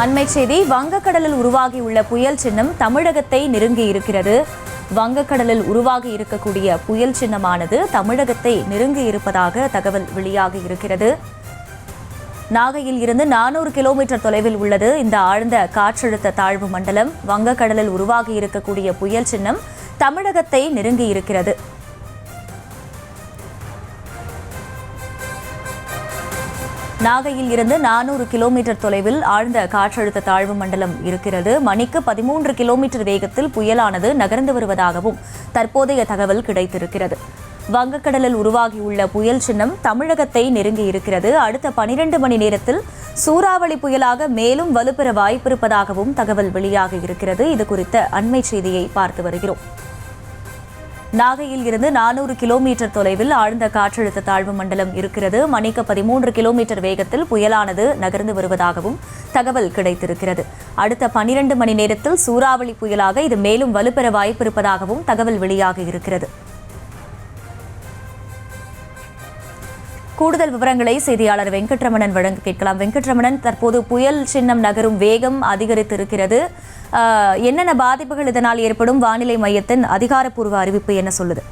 அண்மை செய்தி, வங்கக்கடலில் உருவாகியுள்ள புயல் சின்னம் தமிழகத்தை நெருங்கி இருக்கிறது. வங்கக்கடலில் உருவாகி இருக்கக்கூடிய புயல் சின்னமானது தமிழகத்தை நெருங்கி இருப்பதாக தகவல் வெளியாகி இருக்கிறது. நாகையில் இருந்து 400 கிலோமீட்டர் தொலைவில் உள்ளது இந்த ஆழ்ந்த காற்றழுத்த தாழ்வு மண்டலம். வங்கக்கடலில் உருவாகி இருக்கக்கூடிய புயல் சின்னம் தமிழகத்தை நெருங்கி இருக்கிறது. நாகையில் இருந்து 400 கிலோமீட்டர் தொலைவில் ஆழ்ந்த காற்றழுத்த தாழ்வு மண்டலம் இருக்கிறது. மணிக்கு 13 கிலோமீட்டர் வேகத்தில் புயலானது நகர்ந்து வருவதாகவும் தற்போதைய தகவல் கிடைத்திருக்கிறது. வங்கக்கடலில் உருவாகியுள்ள புயல் சின்னம் தமிழகத்தை நெருங்கி இருக்கிறது. அடுத்த 12 மணி நேரத்தில் சூறாவளி புயலாக மேலும் வலுப்பெற வாய்ப்பிருப்பதாகவும் தகவல் வெளியாகி இருக்கிறது. இது குறித்த அண்மை செய்தியை பார்த்து வருகிறோம். நாகையில் இருந்து 400 கிலோமீட்டர் தொலைவில் ஆழ்ந்த காற்றழுத்த தாழ்வு மண்டலம் இருக்கிறது. மணிக்கு 13 கிலோமீட்டர் வேகத்தில் புயலானது நகர்ந்து வருவதாகவும் தகவல் கிடைத்திருக்கிறது. அடுத்த 12 மணி நேரத்தில் சூறாவளி புயலாக இது மேலும் வலுப்பெற வாய்ப்பிருப்பதாகவும் தகவல் வெளியாகி இருக்கிறது. கூடுதல் விவரங்களை செய்தியாளர் வெங்கட்ரமணன் வழங்க கேட்கலாம். வெங்கட்ரமணன், தற்போது புயல் சின்னம் நகரும் வேகம் அதிகரித்திருக்கிறது. என்னென்ன பாதிப்புகள் இதனால் ஏற்படும்? வானிலை மையத்தின் அதிகாரப்பூர்வ அறிவிப்பு என்ன சொல்லுது?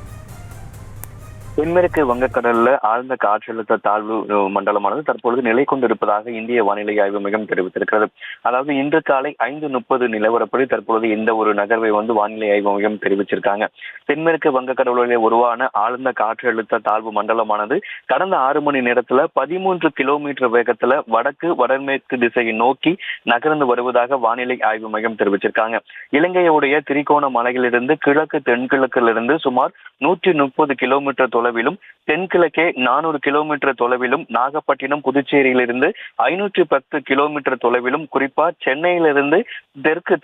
தென்மேற்கு வங்கக்கடல்ல ஆழ்ந்த காற்றழுத்த தாழ்வு மண்டலமானது தற்பொழுது நிலை கொண்டிருப்பதாக இந்திய வானிலை ஆய்வு மையம் தெரிவித்திருக்கிறது. அதாவது இன்று காலை 5:30 நிலவரப்படி தற்பொழுது இந்த ஒரு நகர்வை வானிலை ஆய்வு மையம் தெரிவிச்சிருக்காங்க. தென்மேற்கு வங்கக்கடலிலே உருவான ஆழ்ந்த காற்றழுத்த தாழ்வு மண்டலமானது கடந்த 6 மணி நேரத்துல 13 கிலோமீட்டர் வேகத்துல வடக்கு வடமேற்கு திசையை நோக்கி நகர்ந்து வருவதாக வானிலை ஆய்வு மையம் தெரிவிச்சிருக்காங்க. இலங்கையுடைய திரிகோண மலையிலிருந்து கிழக்கு தென்கிழக்கிலிருந்து சுமார் 130 கிலோமீட்டர் தொலைவிலும் தென்கிழக்கே 400 கிலோமீட்டர் தொலைவிலும் நாகப்பட்டினம் புதுச்சேரியிலிருந்து 510 கிலோமீட்டர் தொலைவிலும் குறிப்பா சென்னையிலிருந்து தெற்கு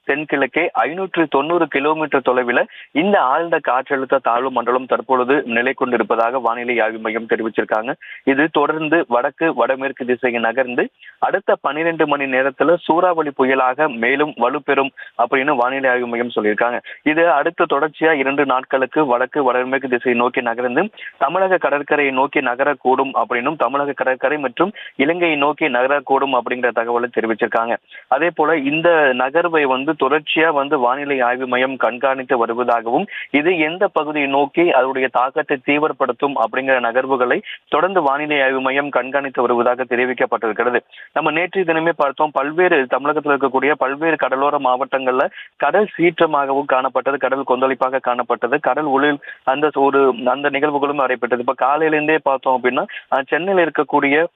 தென்கிழக்கே 590 கிலோமீட்டர் தொலைவில் இந்த ஆழ்ந்த காற்றழுத்த தாழ்வு மண்டலம் தற்பொழுது நிலை கொண்டிருப்பதாக வானிலை ஆய்வு மையம் தெரிவிச்சிருக்காங்க. இது தொடர்ந்து வடக்கு வடமேற்கு திசையை நகர்ந்து அடுத்த 12 மணி நேரத்துல சூறாவளி புயலாக மேலும் வலுப்பெறும் அப்படின்னு வானிலை ஆய்வு மையம் சொல்லியிருக்காங்க. இது அடுத்த தொடர்ச்சியா 2 நாட்களுக்கு வடக்கு வடமேற்கு திசையை நோக்கி நகர்ந்து தமிழக கடற்கரையை நோக்கி நகரக்கூடும் அப்படின்னும் தமிழக கடற்கரை மற்றும் இலங்கையை நோக்கி நகரக்கூடும் அப்படிங்கிற தகவலை தெரிவிச்சிருக்காங்க. அதே போல இந்த நகர்வை தொடர்ச்சியா வானிலை ஆய்வு மையம் கண்காணித்து வருவதாகவும் இது எந்த பகுதியை நோக்கி அதனுடைய தாக்கத்தை தீவிரப்படுத்தும் அப்படிங்கிற நகர்வுகளை தொடர்ந்து வானிலை ஆய்வு மையம் கண்காணித்து வருவதாக தெரிவிக்கப்பட்டிருக்கிறது. நம்ம நேற்று தினமே பார்த்தோம், பல்வேறு தமிழகத்தில் இருக்கக்கூடிய பல்வேறு கடலோர மாவட்டங்கள்ல கடல் சீற்றமாகவும் காணப்பட்டது, கடல் கொந்தளிப்பாக காணப்பட்டது, கடல் ஒளிர் அந்த நிகழ்வுகளும் நடைபெற்றது. இப்ப காலையிலிருந்தே பார்த்தோம் அப்படின்னா சென்னையில் இருக்கக்கூடிய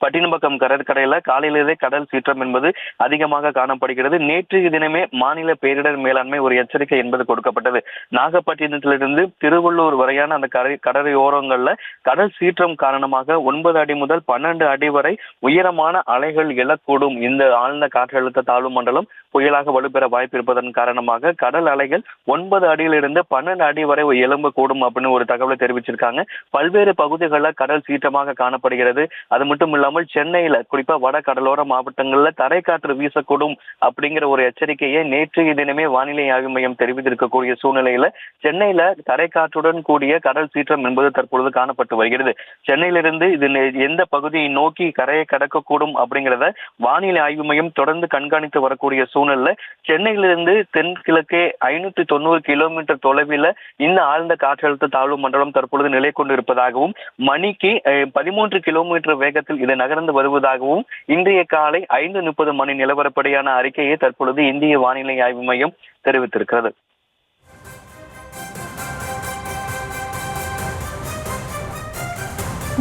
பட்டினப்பாக்கம் கடற்கரையில காலையிலே கடல் சீற்றம் என்பது அதிகமாக காணப்படுகிறது. நேற்றைய தினமே மாநில பேரிடர் மேலாண்மை ஒரு எச்சரிக்கை என்பது கொடுக்கப்பட்டது. நாகப்பட்டினத்திலிருந்து திருவள்ளூர் வரையான அந்த கடற்கரையோரங்கள்ல கடல் சீற்றம் காரணமாக 9 அடி முதல் 12 அடி வரை உயரமான அலைகள் எழக்கூடும். இந்த ஆழ்ந்த காற்றழுத்த தாழ்வு மண்டலம் புயலாக வலுப்பெற வாய்ப்பு இருப்பதன் காரணமாக கடல் அலைகள் 9 அடியிலிருந்து 12 அடி வரை எழும்பக்கூடும் அப்படின்னு ஒரு தகவலை தெரிவிச்சிருக்காங்க. பல்வேறு பகுதிகளில் கடல் சீற்றமாக காணப்படுகிறது. அது மட்டும் இல்லாமல் சென்னையில குறிப்பா வட கடலோர மாவட்டங்கள்ல தரைக்காற்று வீசக்கூடும் அப்படிங்கிற ஒரு எச்சரிக்கையை நேற்றைய தினமே வானிலை ஆய்வு மையம் தெரிவித்திருக்கக்கூடிய சூழ்நிலையில சென்னையில தரைக்காற்றுடன் கூடிய கடல் சீற்றம் என்பது தற்பொழுது காணப்பட்டு வருகிறது. சென்னையிலிருந்து இது எந்த பகுதியை நோக்கி கரையை கடக்கக்கூடும் அப்படிங்கிறத வானிலை ஆய்வு மையம் தொடர்ந்து கண்காணித்து வரக்கூடிய சூழ்நிலை சென்னையிலிருந்து தென்கிழக்கே 590 கிலோமீட்டர் தொலைவில் இந்த ஆழ்ந்த காற்றழுத்த தாழ்வு மண்டலம் தற்பொழுது நிலை கொண்டு இருப்பதாகவும் மணிக்கு 13 கிலோமீட்டர் வேகத்தில் இது நகர்ந்து வருவதாகவும் இன்றைய காலை 5:30 மணி நிலவரப்படியான அறிக்கையை தற்பொழுது இந்திய வானிலை ஆய்வு மையம் தெரிவித்திருக்கிறது.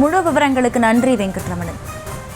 முழு விவரங்களுக்கு நன்றி வெங்கட்ரமணன்.